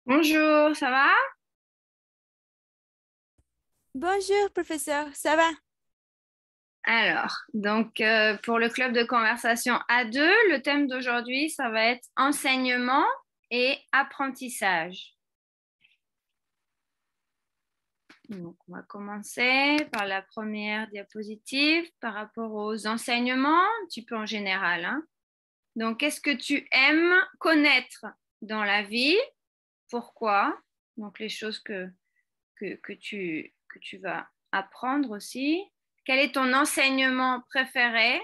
Bonjour, ça va? Bonjour, professeur, ça va? Pour le club de conversation A2, le thème d'aujourd'hui, ça va être enseignement et apprentissage. Donc, on va commencer par la première diapositive par rapport aux enseignements, un petit peu en général, hein. Donc, qu'est-ce que tu aimes connaître dans la vie? Pourquoi? Donc, les choses que tu vas apprendre aussi. Quel est ton enseignement préféré?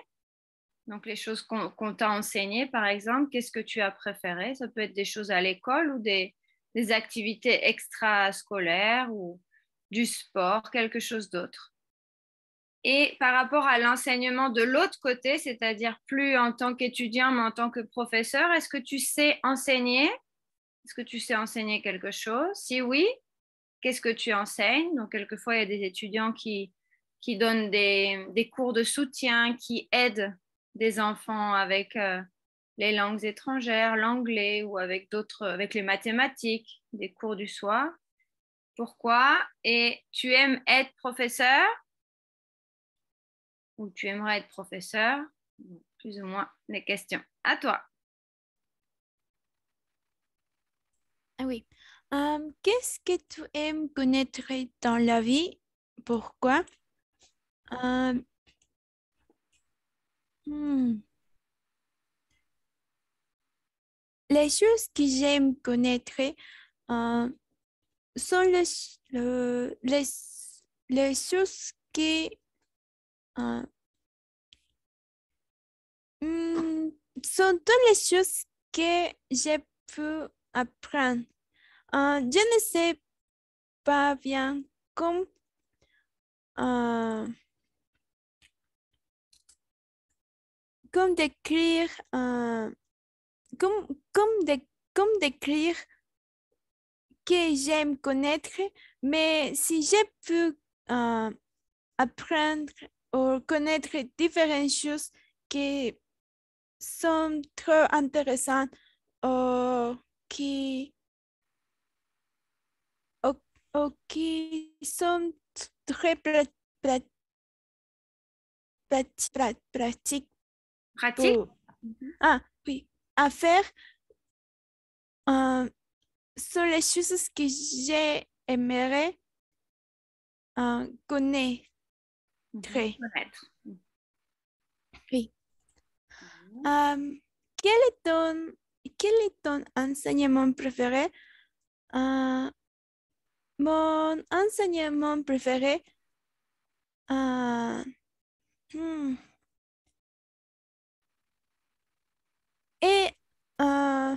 Donc, les choses qu'on t'a enseignées, par exemple, qu'est-ce que tu as préféré? Ça peut être des choses à l'école ou des activités extrascolaires ou du sport, quelque chose d'autre. Et par rapport à l'enseignement de l'autre côté, c'est-à-dire plus en tant qu'étudiant, mais en tant que professeur, est-ce que tu sais enseigner? Est-ce que tu sais enseigner quelque chose? Si oui, qu'est-ce que tu enseignes? Donc, quelquefois, il y a des étudiants qui donnent des cours de soutien, qui aident des enfants avec les langues étrangères, l'anglais ou avec d'autres, avec les mathématiques, des cours du soir. Pourquoi? Et tu aimes être professeur ou tu aimerais être professeur? Plus ou moins les questions. À toi. Ah oui. Qu'est-ce que tu aimes connaître dans la vie? Pourquoi? Euh, hmm, Les choses que j'aime connaître euh, sont les choses euh, hmm, sont toutes les choses que j'ai pu apprendre. Je ne sais pas bien comment euh, comme décrire, comme, comme, comme décrire que j'aime connaître, mais si j'ai pu euh, apprendre ou connaître différentes choses qui sont trop intéressantes ou qui, ou, ou qui sont très pratiques Pratique? pour, ah, oui, à faire. euh, Sont les choses que j'aimerais connaître. Connaître. Oui. Euh, quel est quel est ton enseignement préféré? Euh, Mon enseignement préféré euh, hmm, est euh,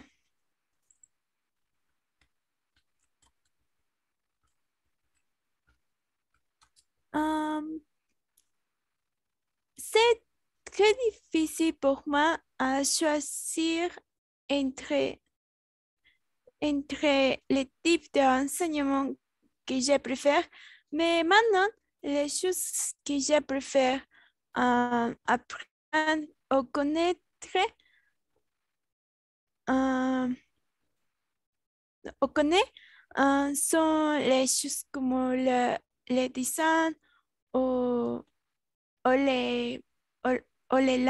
c'est très difficile pour moi à choisir entre les types d'enseignement que je préfère, mais maintenant, les choses que je préfère apprendre ou connaître euh, sont les choses comme le design ou, ou les, ou, ou les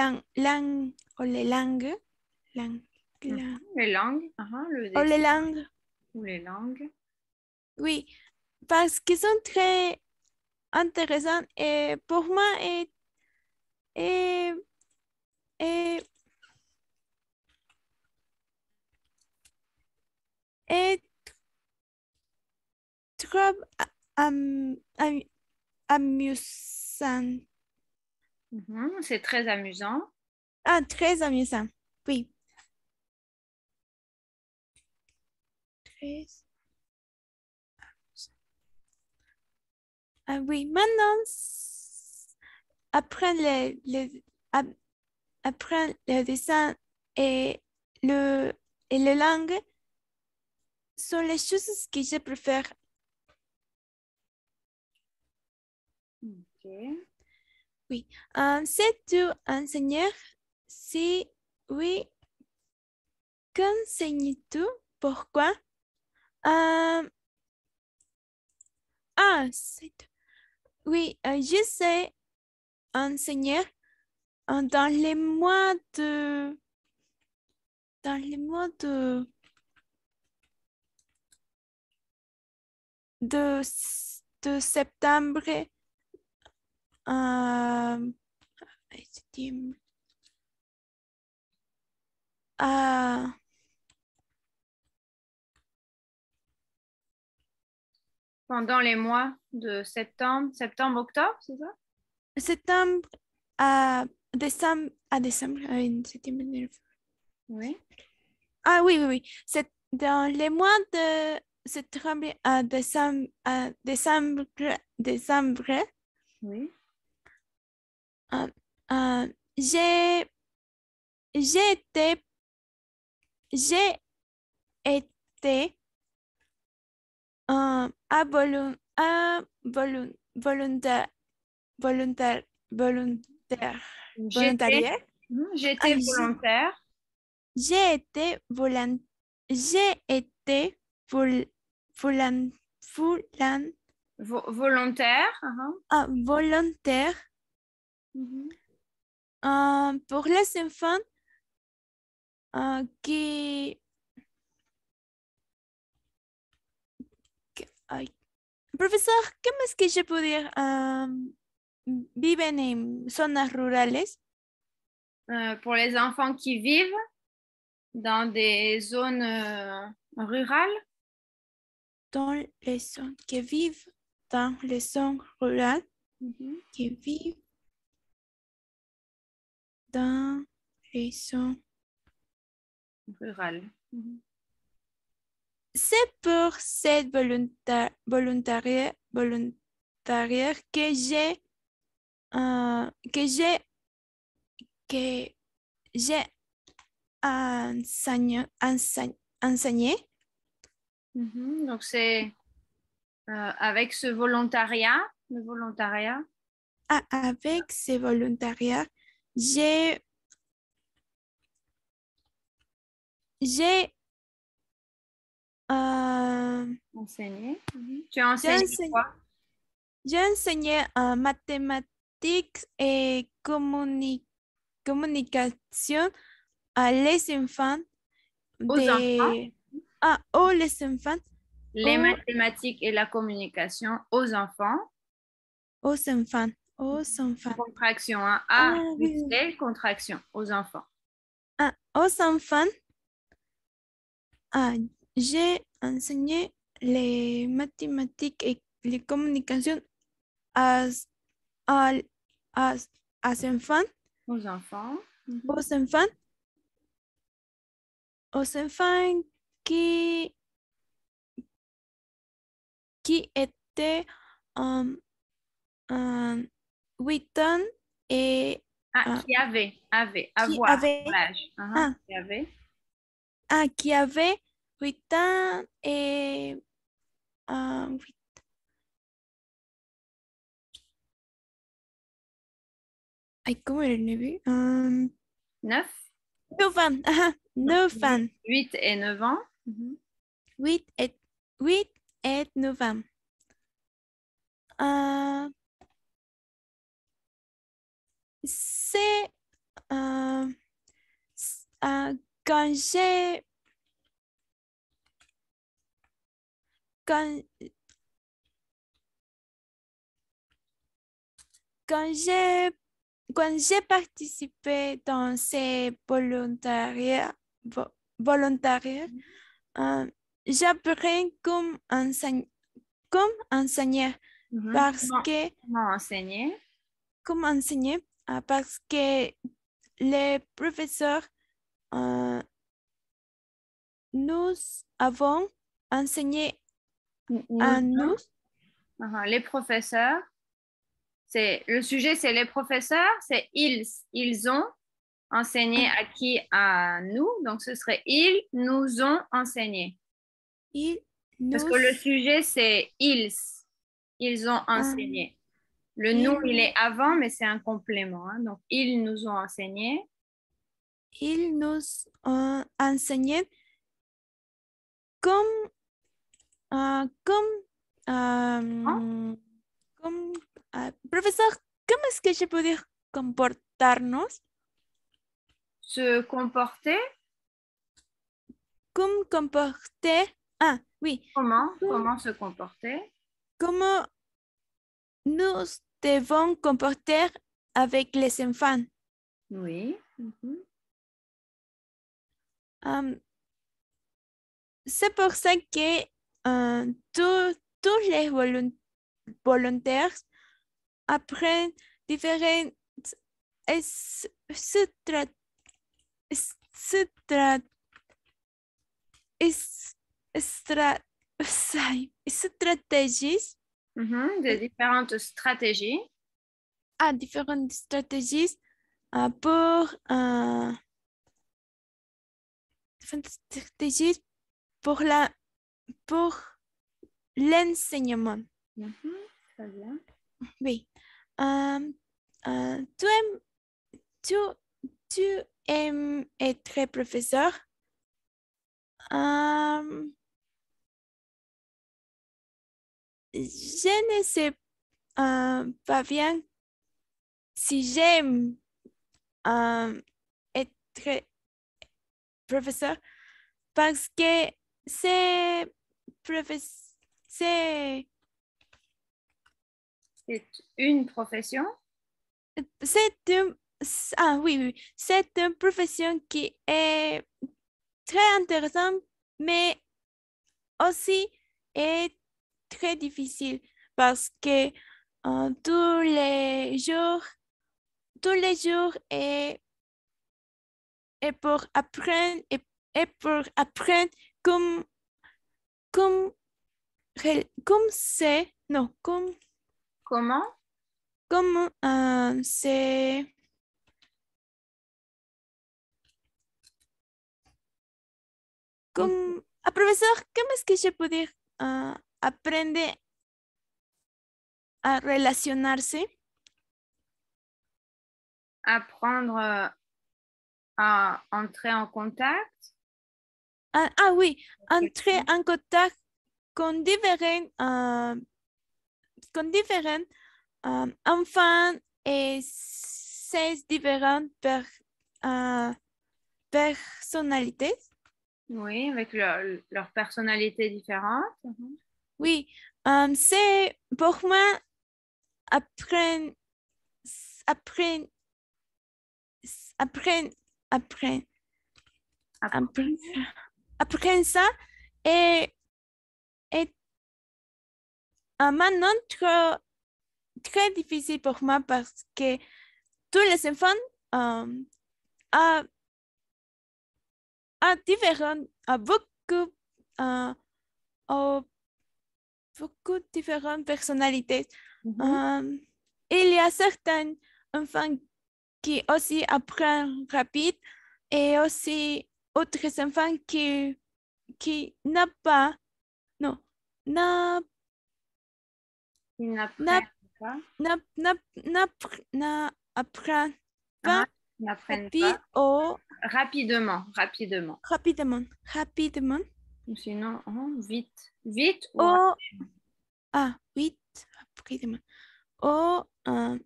ou les langues, lang- la- Les langues, le ou les dessin langues, ou les langues. oui, parce qu'ils sont très intéressants et pour moi est, est, est trop am- am- amusant. C'est très amusant. Ah, très amusant. Oui. Très... Ah oui, maintenant, apprendre ap- apprendre le dessin et le, et les langues sont les choses que je préfère. Ok. Oui. Sais-tu enseigner? Si oui, qu'enseignes-tu? Pourquoi? Oui, je sais enseigner dans les mois dans les mois de septembre septembre, à Pendant les mois de septembre, octobre, c'est ça? septembre à décembre, septembre, Oui. ah oui, oui, oui. C'est dans les mois de septembre à décembre, Oui. euh, euh, j'ai j'ai été j'ai été volontaire volontaire volontaire J'étais, volontariat. Ah, j'étais volontaire. j'ai été j'ai été vol- volan- volan- Volontaire. volontaire Mhm. pour les enfants ay, profesor, ¿qué más que yo puedo decir? Viven en zonas rurales, Pour les enfants qui vivent dans des zones rurales. dans les zones qui vivent dans les zones rurales, Mhm. qui vivent dans les zones. Rurales. Mhm. C'est pour cette volontariat que j'ai enseigné. Mhm. Donc, c'est avec ce volontariat, le volontariat. Avec ce volontariat, j'ai j'ai euh, Enseigné. Mhm. Tu as j'ai enseigné enseigné, quoi? j'ai enseigné mathématiques et communication à les enfants Aux enfants. les enfants Les aux, mathématiques et la communication aux enfants. aux enfants aux enfants. Contraction, hein. A, Ah oui, oui. visuel, contraction aux enfants. Aux enfants, ah, j'ai enseigné les mathématiques et les communications à, à, à, Aux enfants. Mhm. aux enfants, aux enfants qui, qui étaient en, en 8 ans et Ah, euh, qui avait, qui avoir, avaient, l'âge. ah, Qui avait. qui avaient 8 ans et euh, ay, ¿cómo era el 9? 9. 9 ans, 9 ans, 8 et 9 ans. Mhm. 8 et 8 et 9 ans. Euh, c'est euh, quand quand, quand j'ai quand j'ai participé dans ces volontariats, euh, j'apprends comme enseigner Mhm. parce que Comment enseigner? comme enseigner parce que les professeurs euh, nous avons enseigné Nous, à nous. les professeurs. C'est, le sujet, c'est les professeurs. C'est ils. Ils ont enseigné à qui? À nous. Donc, ce serait ils nous ont enseigné. Ils Parce nous, que le sujet, c'est ils. Ils ont euh, enseigné. Le nous, il ils, est avant, mais c'est un complément, hein. Donc, ils nous ont enseigné. ils nous ont enseigné comme Comme, professeur, comment est-ce que je peux dire comportarnos? Se comporter? Comme comporter? Ah, oui. Comment se comporter? Comment nous devons comporter avec les enfants? Oui. C'est pour ça que tous les volontaires apprennent différentes s- stra- stra- s- stra- stratégies, Des différentes stratégies. différentes stratégies pour différentes stratégies pour pour l'enseignement. Très bien. Oui. Euh, tu aimes tu, tu aimes être professeur? Euh, je ne sais pas bien si j'aime être professeur parce que c'est c'est C'est une profession. c'est une, ah oui, oui, c'est une profession qui est très intéressante, mais aussi est très difficile parce que tous les jours et pour apprendre et pour apprendre comme comme comme c'est non Comment? comme c'est comme professeur, comment est-ce que je peux dire aprende a relacionarse? Apprendre à entrer en contact. Oui, entrer en contact con différents enfants et ces différentes personnalités. Oui, avec leur personnalité différente. Oui, c'est pour moi apprendre, apprendre, apprendre, apprendre, Apprendre. apprendre ça et, et maintenant très difficile pour moi parce que tous les enfants euh, ont, ont euh, ont beaucoup différentes personnalités. Il y a certains enfants qui aussi apprennent rapide et aussi autres enfants qui n'ont pas, non, n'a- Ils n'a- n'apprennent pas. n'apprennent Ah, pas ils n'apprennent rapide pas. ou Rapidement. rapidement. Ou sinon, vite. Vite ou Ou, vite, rapidement. Ou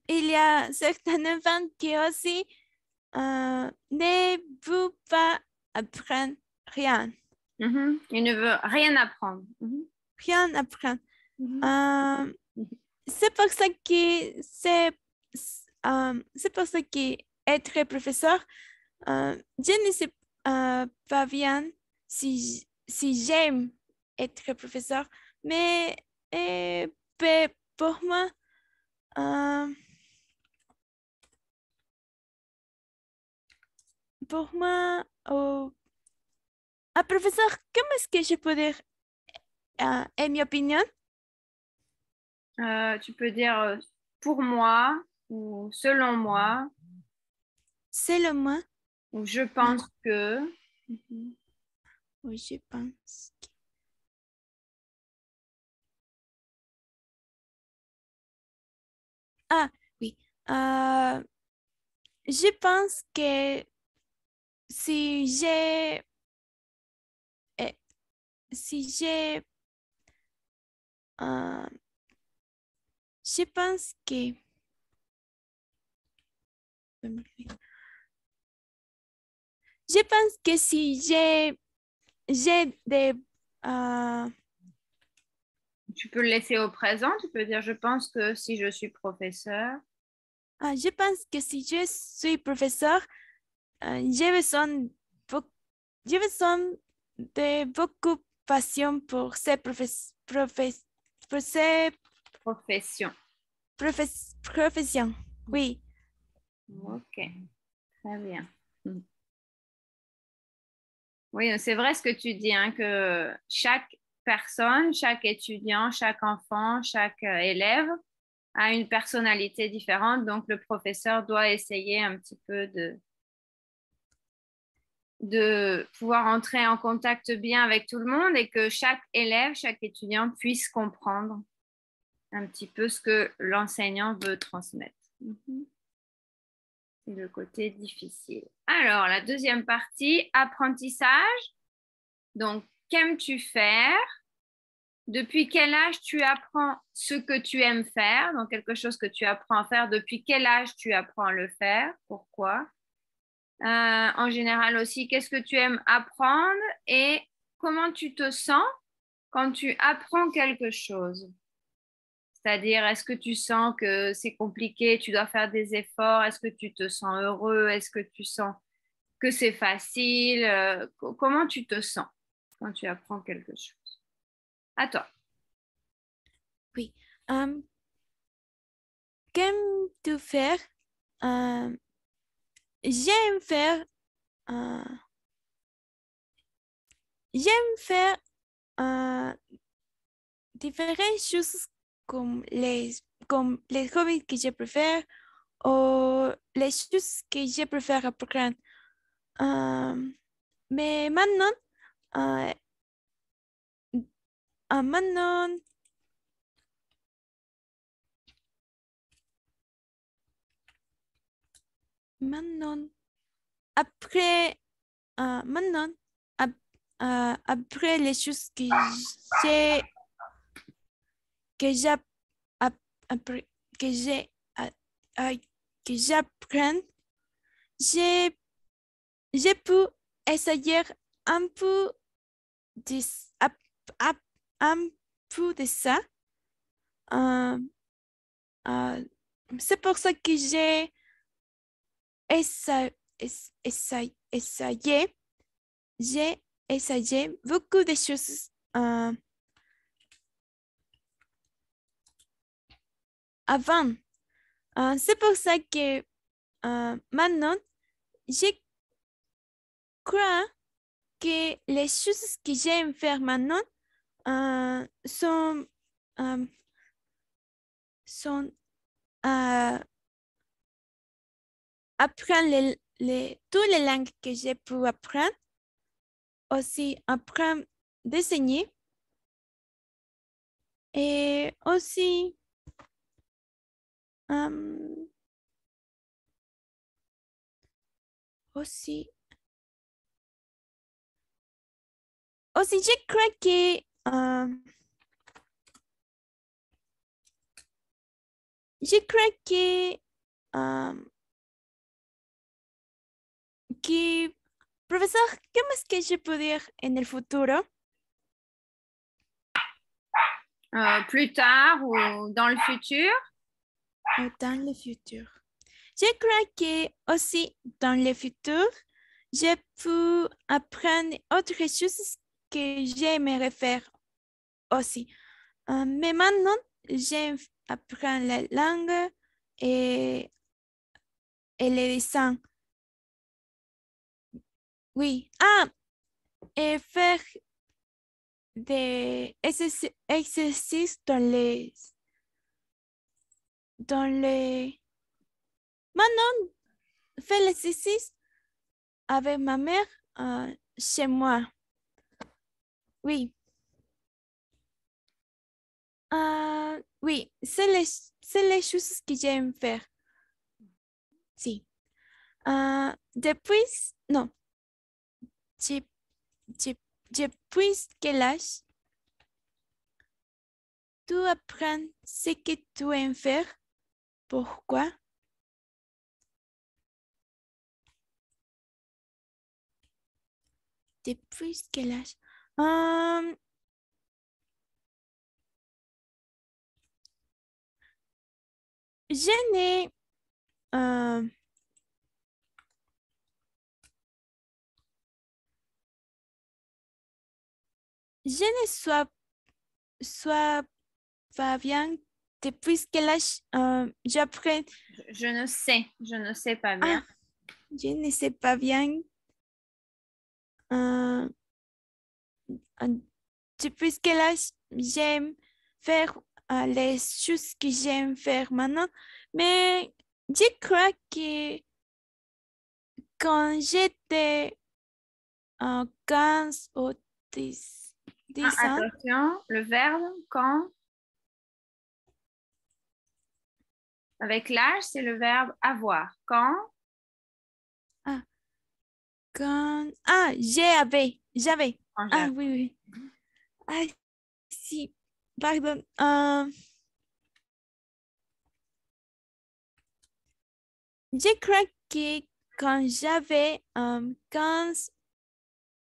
il y a certains enfants qui aussi ne veulent pas apprendre rien. Il ne veut rien apprendre. Rien apprendre. Mhm. Euh, c'est pour ça que c'est pour ça que être professeur, je ne sais pas bien si j'aime être professeur, mais pour moi, euh, professeur, comment est-ce que je peux dire, en mi opinion, Tu peux dire pour moi ou selon moi selon moi, ou je pense que. oui, je pense. Oui. Euh, je pense que si j'ai, eh, si j'ai je pense que si j'ai des Tu peux le laisser au présent. Tu peux dire, je pense que si je suis professeur. je pense que si je suis professeur, j'ai besoin de beaucoup passion pour ces professions. Oui. Ok, très bien. Oui, c'est vrai ce que tu dis, hein, que chaque personne, chaque étudiant, chaque enfant, chaque élève a une personnalité différente. Donc, le professeur doit essayer un petit peu de pouvoir entrer en contact bien avec tout le monde et que chaque élève, chaque étudiant puisse comprendre un petit peu ce que l'enseignant veut transmettre. C'est le côté difficile. Alors, la deuxième partie, apprentissage. Donc, qu'aimes-tu faire? Depuis quel âge tu apprends ce que tu aimes faire? Donc, quelque chose que tu apprends à faire. Depuis quel âge tu apprends à le faire? Pourquoi? En général aussi, qu'est-ce que tu aimes apprendre et comment tu te sens quand tu apprends quelque chose? C'est-à-dire, est-ce que tu sens que c'est compliqué, tu dois faire des efforts? Est-ce que tu te sens heureux? Est-ce que tu sens que c'est facile? Comment tu te sens quand tu apprends quelque chose? À toi. Oui. Qu'aimes-tu faire? J'aime faire, euh, j'aime faire différentes choses comme les hobbies que je préfère ou les choses que je préfère apprendre. Mais maintenant, euh, maintenant, maintenant, après, maintenant, après les choses j'ai, que j'app- après- que j'ai, euh, que j'apprends, j'ai, j'ai pu essayer un peu de, ap- ap- un peu de ça. Euh, euh, c'est pour ça que j'ai essa- essayé, j'ai essayé beaucoup de choses avant. C'est pour ça que maintenant, je crois que les choses que j'aime faire maintenant sont, euh, sont apprendre toutes les langues que j'ai pu apprendre, aussi apprendre d'enseigner et euh, aussi, je crois que je crois euh, que, profesor, ¿qué más que je peux dire en el futuro? Plus tard ou dans le futur? Ou dans le futur. Je crois que aussi dans le futur, je peux apprendre autre chose que j'aimerais faire aussi. Mais maintenant, j'aime apprendre la langue et, et les dessins. Oui. Et faire des exercices dans les. Maintenant, faire l'exercice avec ma mère chez moi. Oui. Oui, c'est les choses que j'aime faire. Si. Depuis, non, je- je- depuis quel âge peux-tu apprendre ce que tu aimes faire? Pourquoi? Depuis quel âge? Je n'ai je ne sois pas bien depuis quel âge j'apprends. Je ne sais pas bien. Ah, je ne sais pas bien. Euh, depuis quel âge j'aime faire les choses que j'aime faire maintenant. Mais je crois que quand j'étais 15 ou 10 ans, Attention, le verbe quand, avec l'âge, c'est le verbe avoir. Quand, ah, j'avais. quand Ah j'avais. oui, oui. Ah, si, pardon. Je crois que quand j'avais 15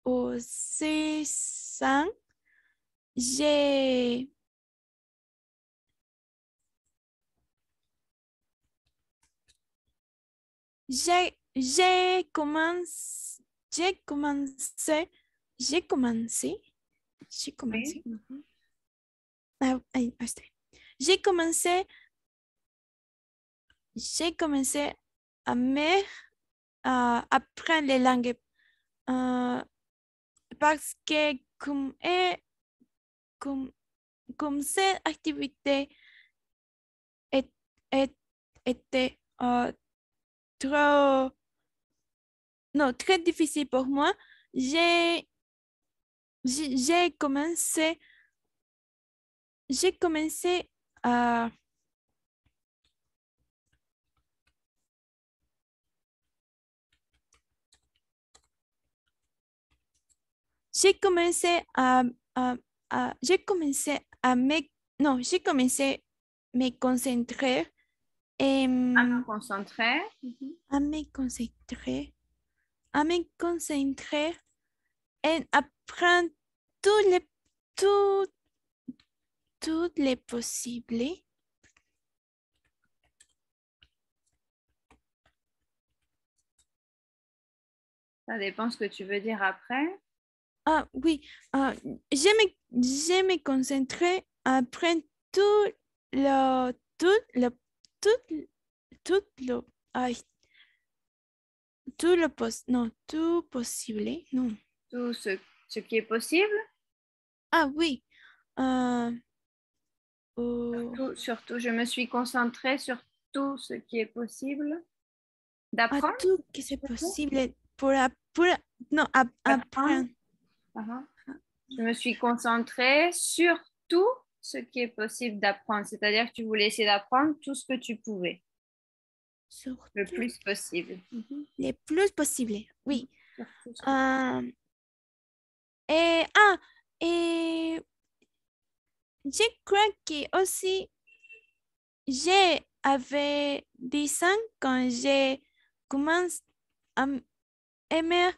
ou 16 ans, j'ai j'ai commencé, j'ai commencé, j'ai commencé, j'ai Oui. commencé. Basta. J'ai commencé, j'ai commencé à me à apprendre les langues euh, parce que comme, comme cette activité est, est- était trop, non, très difficile pour moi, j'ai j'ai commencé, j'ai commencé à j'ai commencé j'ai commencé à me, non, j'ai commencé à me concentrer et À me concentrer. à me concentrer, à me concentrer et apprendre tous les, tout, toutes les possibles. Ça dépend ce que tu veux dire après. Ah oui, je me concentrer à apprendre tout le, tout le, tout, tout le, ay, tout le non, tout possible, non. Tout ce qui est possible. Ah oui, euh, oh, Surtout, je me suis concentrée sur tout ce qui est possible à d'apprendre. tout que c'est possible pour, non, D'apprendre. apprendre. Je me suis concentrée sur tout ce qui est possible d'apprendre. C'est-à-dire que tu voulais essayer d'apprendre tout ce que tu pouvais, le Surtout plus possible. les plus possible, oui. Sur tout ce que- Euh, et, ah, et je crois que aussi, j'avais 10 ans quand j'ai commencé à aimer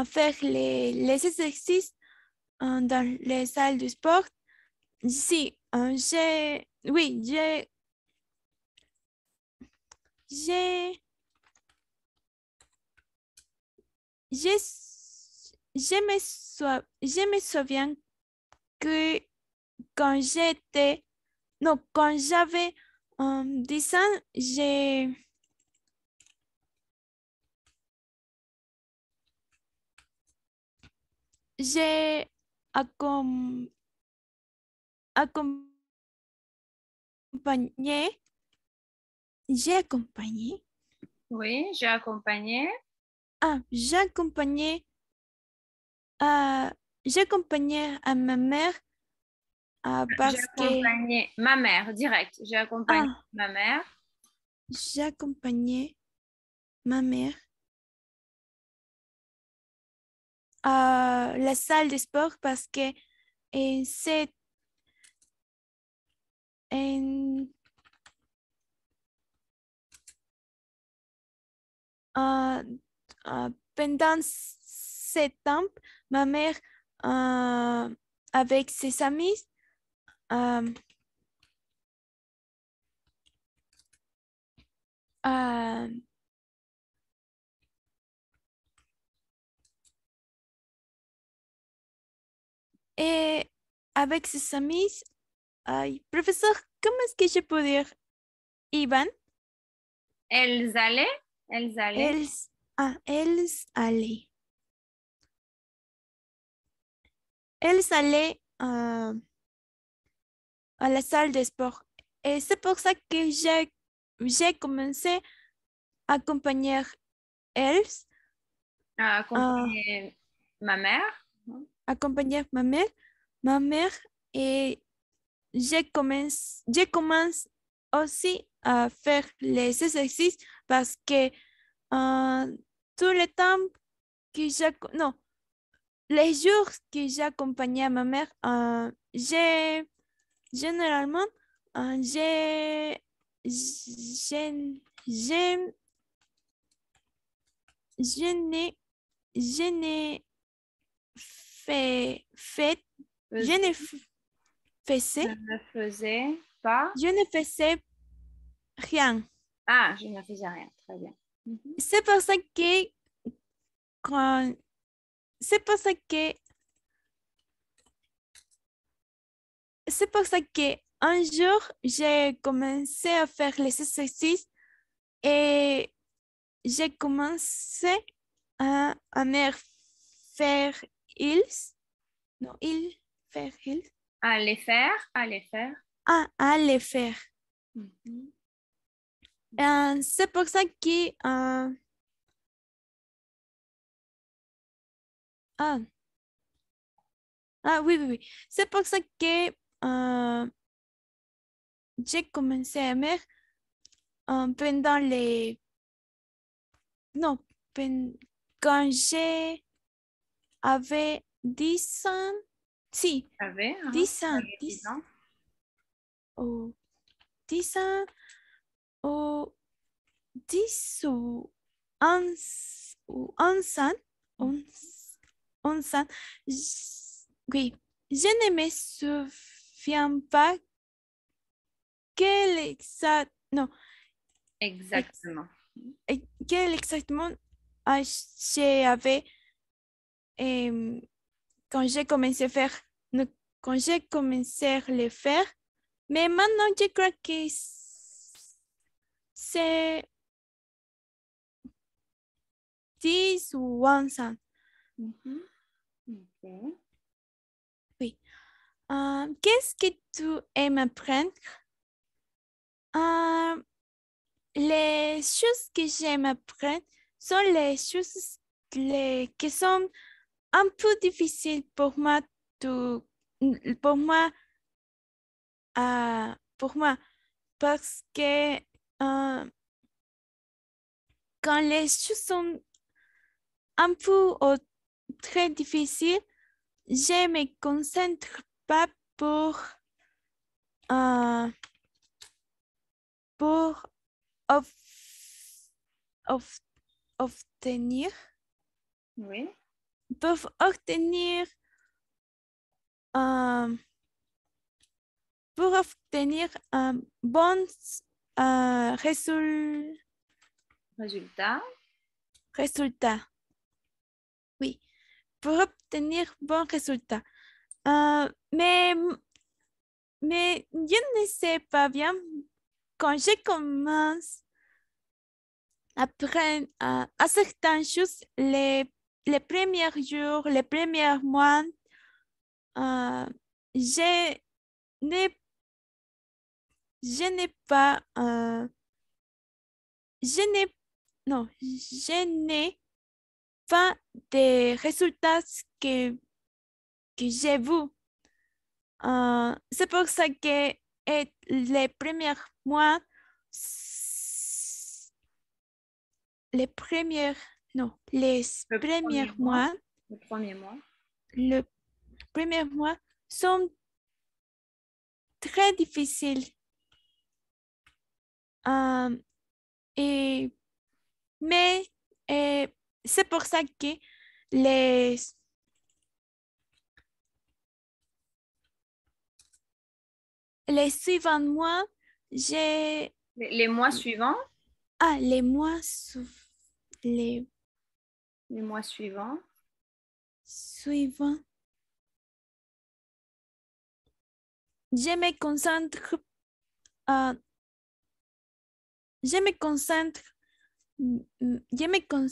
faire les exercices dans les salles de sport. Si, oui, j'ai, j'ai, je me souviens que quand j'étais, non, quand j'avais 10 ans, j'ai accom- accompagné, j'ai accompagné, Oui, j'ai accompagné. j'ai accompagné, euh, j'ai accompagné à ma mère J'ai parce que, accompagné ma mère, direct. J'ai accompagné ah, ma mère. j'ai accompagné ma mère à la salle de sport parce que c'est pendant ce temps, ma mère avec ses amis et avec ses amis, professeur, comment est-ce que je peux dire Ivan? Elles allaient? Elles allaient? Elles allaient. Elles allaient à la salle de sport. Et c'est pour ça que j'ai commencé à accompagner elles, À accompagner ma mère? accompagner ma mère et je commence aussi à faire les exercices parce que tout le temps que non, les jours que j'accompagnais ma mère, j'ai généralement, j'ai- j'ai- je n'ai fait, je ne Je faisais, ne faisais pas. je ne faisais rien. Ah, je ne faisais rien. Très bien. C'est pour ça que quand, c'est pour ça que, c'est pour ça que un jour, j'ai commencé à faire les exercices et j'ai commencé à me faire ils, non, faire ils, À les faire, à les faire. à les faire. C'est pour ça que, ah, oui, oui, oui. C'est pour ça que j'ai commencé à aimer pendant les, non, quand j'avais 10 ans, si, Avait, 10 ans, avait 10 ans. ou 10 ans, ou 10 ou 11 ans, 11 ans, oui, je ne me souviens pas quel exact, non, Exactement. quel exactement j'avais quand j'ai commencé à faire, non, quand j'ai commencé à le faire, mais maintenant je crois que c'est 10 ou 11 ans. Ok. Oui. Qu'est-ce que tu aimes apprendre? Les choses que j'aime apprendre sont les choses qui sont un peu difficiles pour moi, pour moi, pour moi parce que quand les choses sont un peu ou très difficiles, je me concentre pas euh, pour of- obtenir, Oui. pour obtenir, euh, pour obtenir un bon Résultat. résultat. Oui, pour obtenir bon résultat. Mais je ne sais pas bien quand je commence à apprendre à certaines choses, les premiers jours, les premiers mois, je n'ai je n'ai pas, je n'ai, non, je n'ai pas des résultats que j'ai vus. C'est pour ça que les premiers mois, les premières, non, les Le premiers premier mois. mois, Le premier mois. le premier mois sont très difficiles Et, mais c'est pour ça que les, les suivants mois, j'ai... Les mois suivants? Ah, les mois, les Les mois suivants. suivants. Je me concentre, euh, je me concentre, je me con,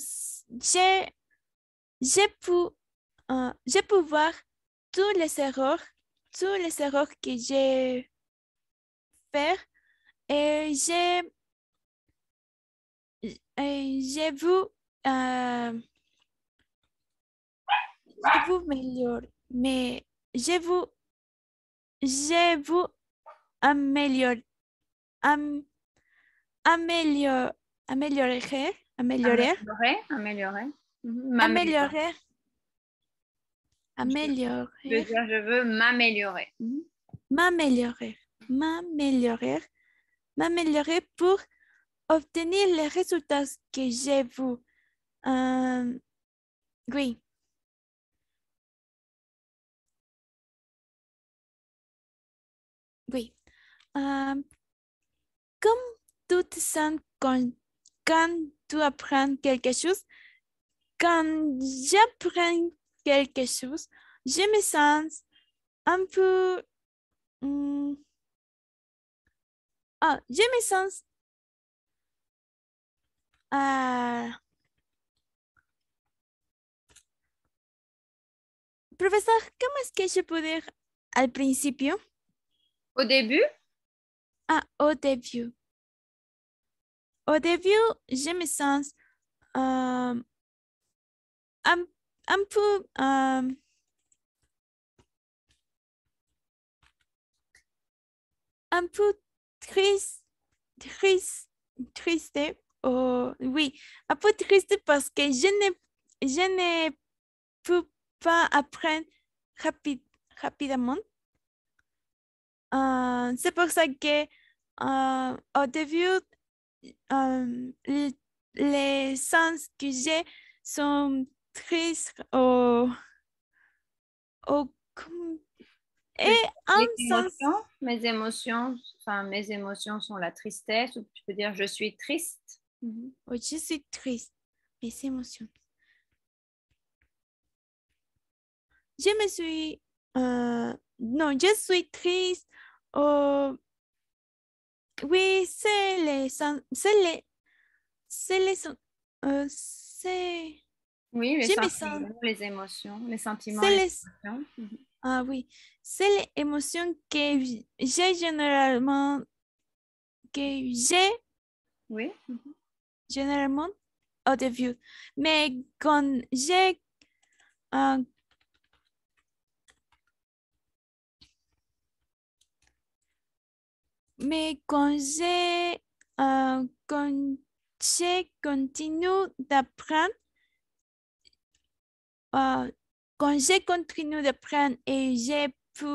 je peux voir tous les erreurs que j'ai fait et j'ai vu, j'ai vu améliorer, mais j'ai vu améliorer, am- améliorer, améliorer, améliorer, Améliorer. améliorer, Je veux améliorer, dire, je veux m'améliorer. m'améliorer, m'améliorer, m'améliorer pour obtenir les résultats que j'ai vus. Oui. Oui. Euh, comme tu te sens quand tu apprends quelque chose, quand j'apprends quelque chose, je me sens un peu... je me sens... euh, professeur, ¿cómo es que je peux dire al principio? Au début? Au début. Au début, je me sens un, un peu... un peu triste, triste, triste, oui, un peu triste parce que je ne peux pas apprendre rapidement. C'est pour ça que au début, les sens que j'ai sont tristes ou et un Les sens, émotions, enfin mes émotions sont la tristesse, ou tu peux dire je suis triste. je suis triste, mes émotions. Je me suis, non, je suis triste. Oh, oui, c'est, Oui, les je me sens, sentiments, les émotions, les sentiments, c'est les les, émotions. oui, c'est les émotions que j'ai généralement, que j'ai Oui. généralement au début. Mais quand j'ai, euh, mais quand j'ai continué d'apprendre, quand j'ai continué d'apprendre et j'ai pu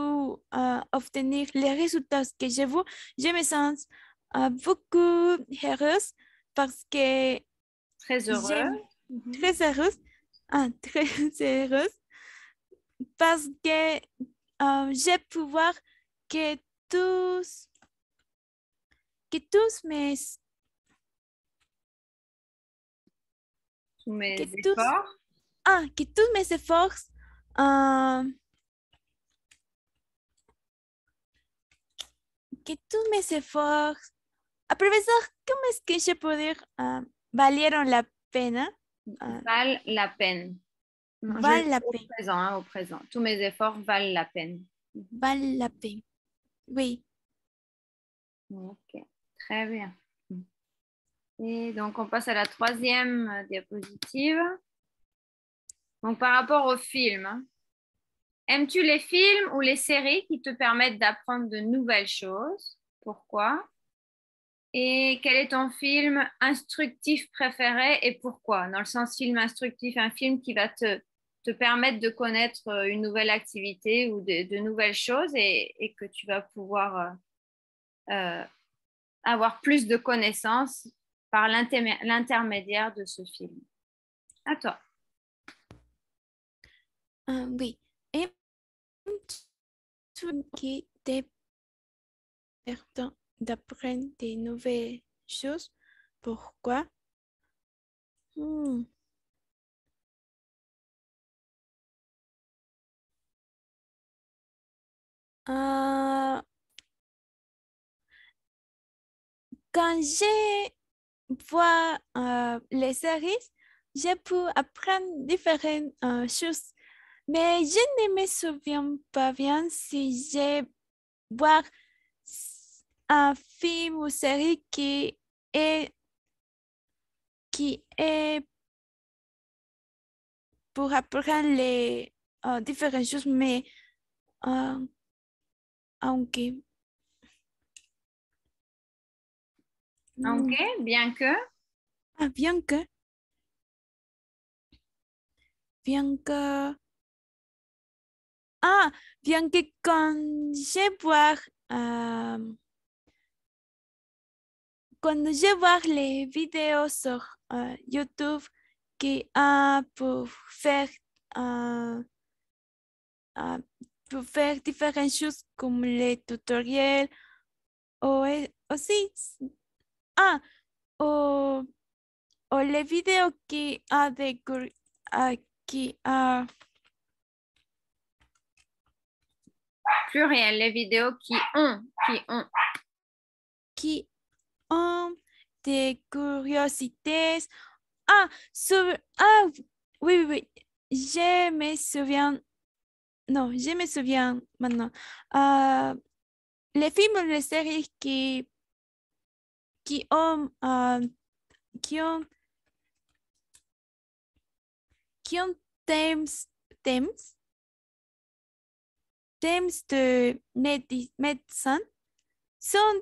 obtenir les résultats que j'ai vus, je me sens beaucoup heureuse parce que Très j'ai heureux. très heureuse, très heureuse parce que j'ai pu voir que tous, que tous mes, Tous que mes tous, efforts. que tous mes efforts euh, que tous mes efforts, profesor, ¿cómo es que se puede dire valieron la pena? Valent la peine. Non, Vale la au pena, présent, hein, au présent. Tous mes efforts valent la peine. vale la pena. Oui. Ok, très bien. Et donc, on passe à la troisième diapositive. Donc, par rapport au film, hein. Aimes-tu les films ou les séries qui te permettent d'apprendre de nouvelles choses? Pourquoi? Et quel est ton film instructif préféré et pourquoi? Dans le sens film instructif, un film qui va te permettre de connaître une nouvelle activité ou de nouvelles choses et que tu vas pouvoir avoir plus de connaissances par l'intermédiaire de ce film. À toi. Oui. Aimes-tu qui te permet d'apprendre des nouvelles choses? Pourquoi? Hmm. Euh, Quand je vois les séries, je peux apprendre différentes choses, mais je ne me souviens pas bien si j'ai voir un film ou série est, qui est pour apprendre les différentes choses, mais euh, aunque Ok, mm, bien que. ah, bien que ah, bien que quand je vois quand je vois les vidéos sur YouTube qui a euh, euh, pour faire différentes choses comme les tutoriels aussi ah, o, o les vidéos qui a Pluriel, les vidéos qui ont des curiosités. Ah, ah, oui, oui, oui. Je me souviens, non, je me souviens maintenant. Euh, les films ou les séries qui ont, qui ont, qui ont thèmes, thèmes, thèmes de médecine sont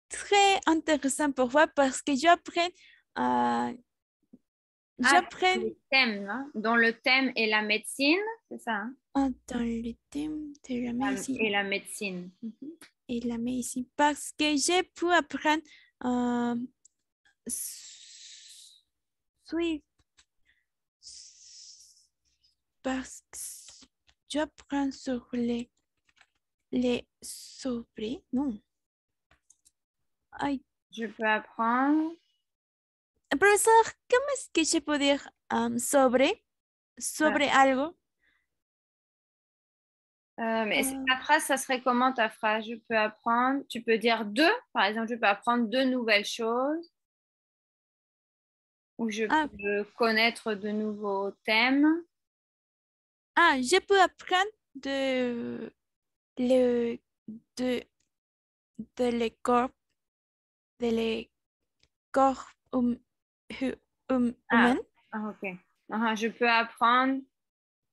très intéressants pour moi parce que euh, Ah, j'apprends les thèmes, hein, dont le thème est la médecine, c'est ça, hein? dans le thème de la médecine Et la médecine. et la médecine parce que j'ai pu apprendre euh, oui, parce que j'apprends sur les sobre, non. Ay, Je peux apprendre. profesor, ¿cómo es que je peux dire euh, sobre algo? mais Euh, ta phrase, ça serait comment ta phrase? Je peux apprendre. Tu peux dire deux, par exemple, je peux apprendre deux nouvelles choses ou je ah, peux connaître de nouveaux thèmes. je peux apprendre le, de, de le corps, de le corps Ah, humain. ok. Je peux apprendre,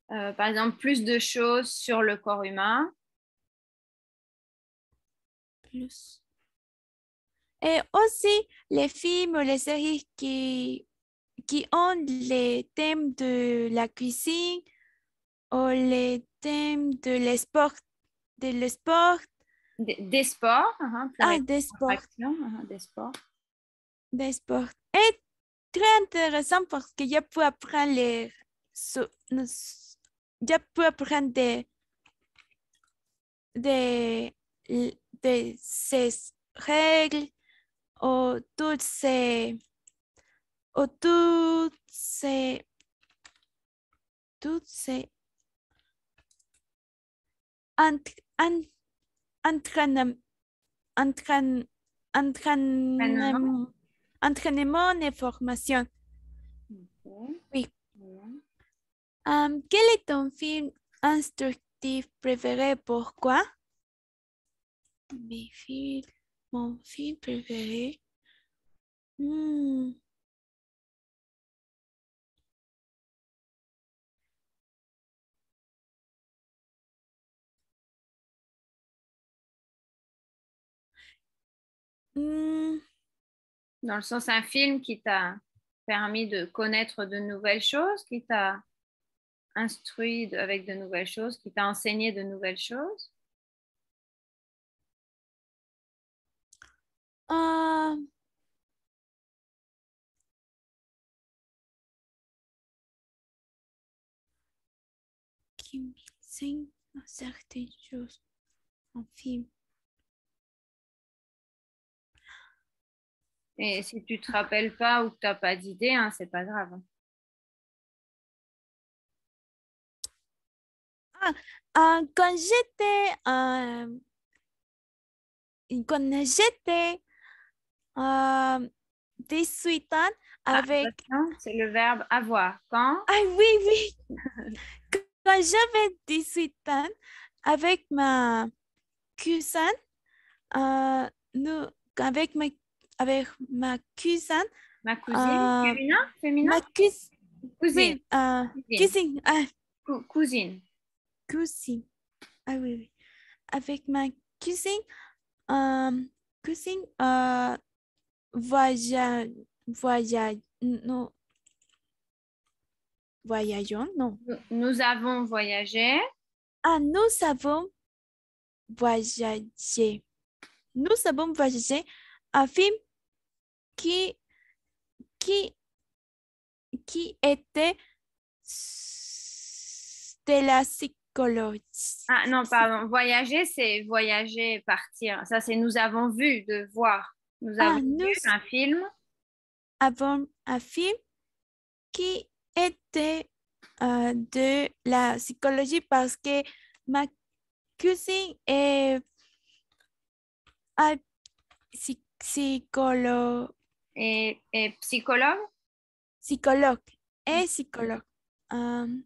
par exemple, plus de choses sur le corps humain. Plus. Et aussi les films ou les séries qui ont les thèmes de la cuisine ou les thèmes de l'esport, Des sports, pluriel, des sports, contraction, des sports. des sports. Et très intéressant parce que je peux apprendre je peux apprendre de, de ces règles ou ou toutes ces ent- en- entraînem- entraîn- Entraînement. entraînem- entraînement et formation. Ok, Oui. voilà. Quel est ton film instructif préféré? Pourquoi? Mes films, mon film préféré. Hmm. Hmm. Dans le sens, un film qui t'a permis de connaître de nouvelles choses, qui t'a instruit avec de nouvelles choses, qui t'a enseigné de nouvelles choses. Euh, qui m'enseigne certaines choses en film. Et si tu te rappelles pas ou que tu n'as pas d'idée, hein, c'est pas grave. Quand j'étais 18 ans Ah, avec... attention, c'est le verbe avoir. Quand? Ah oui, oui. Quand j'avais 18 ans avec ma cousine, nous, avec ma, avec ma cousine, Ma cousine? euh, Féminin? Féminin? ma cousine, Cousine. oui, Cousine. cousine, Cousine. cousine, ah oui, oui. Avec ma cousine, euh, cousine, voyage, voyage, non, voyageons, non. Nous avons voyagé. Ah, nous avons voyagé. Nous avons voyagé un film qui, qui, qui était de la psychologie. Ah non, pardon. Voyager, c'est voyager, partir. Ça, c'est nous avons vu, de voir. Nous avons vu Nous un film. avons un film qui était de la psychologie parce que ma cousine est psychologue, Et psychologue? psychologue, est psychologue.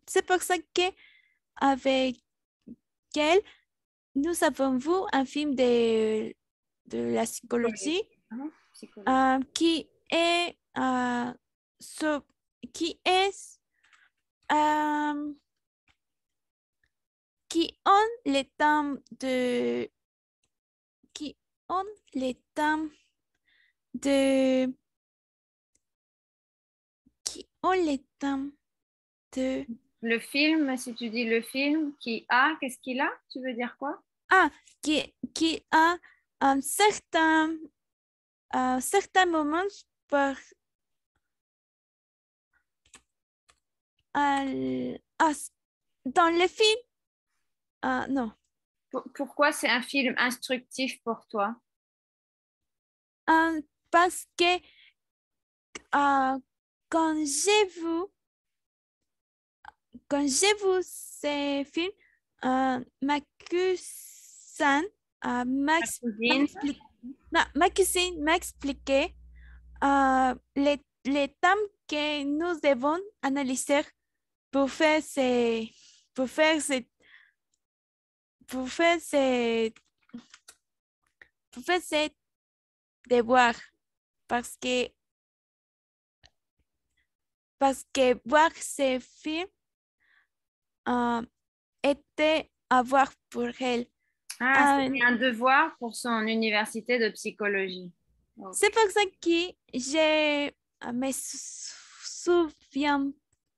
C'est pour ça que avec elle, nous avons vu un film de la Psychologie. psychologie Hein, psychologie. qui est qui est euh, qui ont le temps de qui ont le temps de qui ont le temps de Le film, si tu dis le film qui a, qu'est-ce qu'il a? Tu veux dire quoi? ah qui a un certain moment par ah, dans le film non. Pourquoi c'est un film instructif pour toi? Parce que euh, quand j'ai vu, ces films, ma cousine Ta cousine? ma cousine m'a expliqué les thèmes que nous devons analyser pour faire ces, pour faire ces, pour faire ces, pour faire ces devoirs. Parce que, voir ces films euh, était à voir pour elle. Ah, Euh, c'était un devoir pour son université de psychologie. c'est Ok. pour ça que me souviens,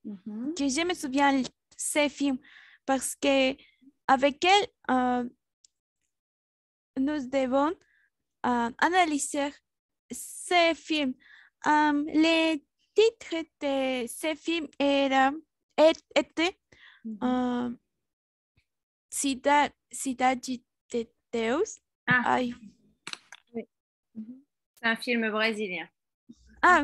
Mhm. de ces films. Parce que avec elle, nous devons analyser ces films. Les titres de ces films étaient Mhm. euh, Cidade de Deus. Ah, Ay, oui. Mhm. C'est un film brésilien.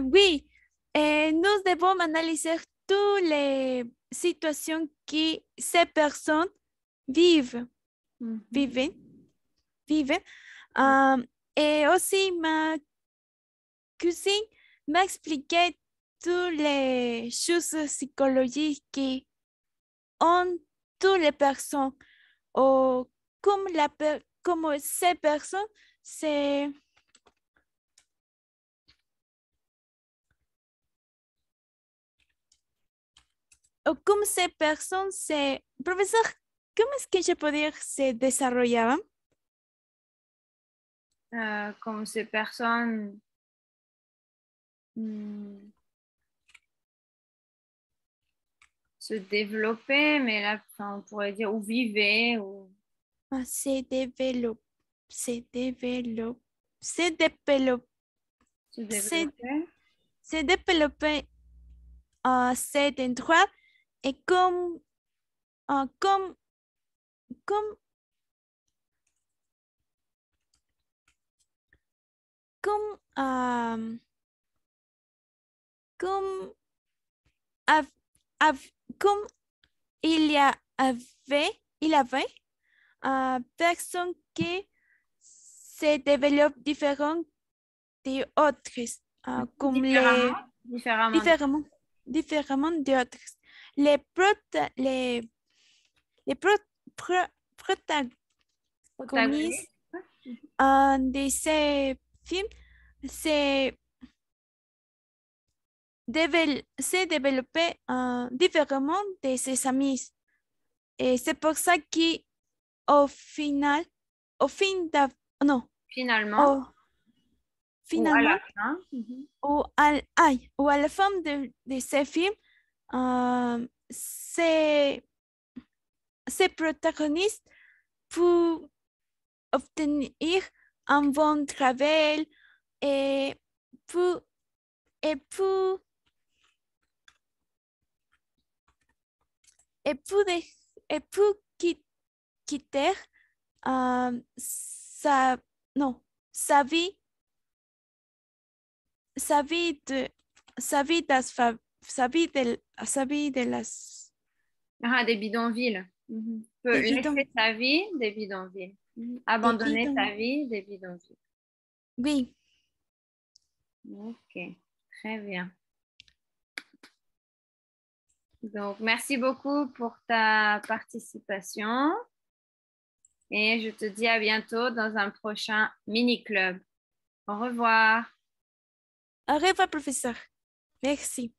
oui, et nous devons analyser toutes les situations que ces personnes vivent, Mhm. vivent, vivent. Euh, et aussi, ma cousine m'a expliqué toutes les choses psychologiques qui ont toutes les personnes, ou comme ces personnes, c'est o cómo se personas se... Profesor, ¿cómo es que je peux dire se desarrollaban? Comme ces personnes hmm, se développaient, mais là, enfin, on pourrait dire ou vivaient, ou Se développe, se développe, se développe, Se développer. se développer à cet endroit et comme, comme, comme, comme, comme, av- comme il avait personnes qui se développent différents des autres, comme les Différemment. Différemment. différemment, différemment des autres. Les, les protagonistes Protagoniste. de ces films se, se développaient différemment de ses amis. Et c'est pour ça qu'au final, au fin de, non, Finalement. au, Ou à la finalement, fin. ou à la fin de ces films, ces, ces protagonistes pour obtenir un bon travail et pour, et pour, et pour, et pour quitter sa, non, sa vie, sa vie de, sa vie sa vie de las Ah, des bidonvilles. Peut des bidons, laisser sa vie des bidonvilles. des Abandonner bidons. sa vie des bidonvilles. Oui, Ok, très bien. Donc, merci beaucoup pour ta participation et je te dis à bientôt dans un prochain mini-club. Au revoir. au revoir, professeur. Merci.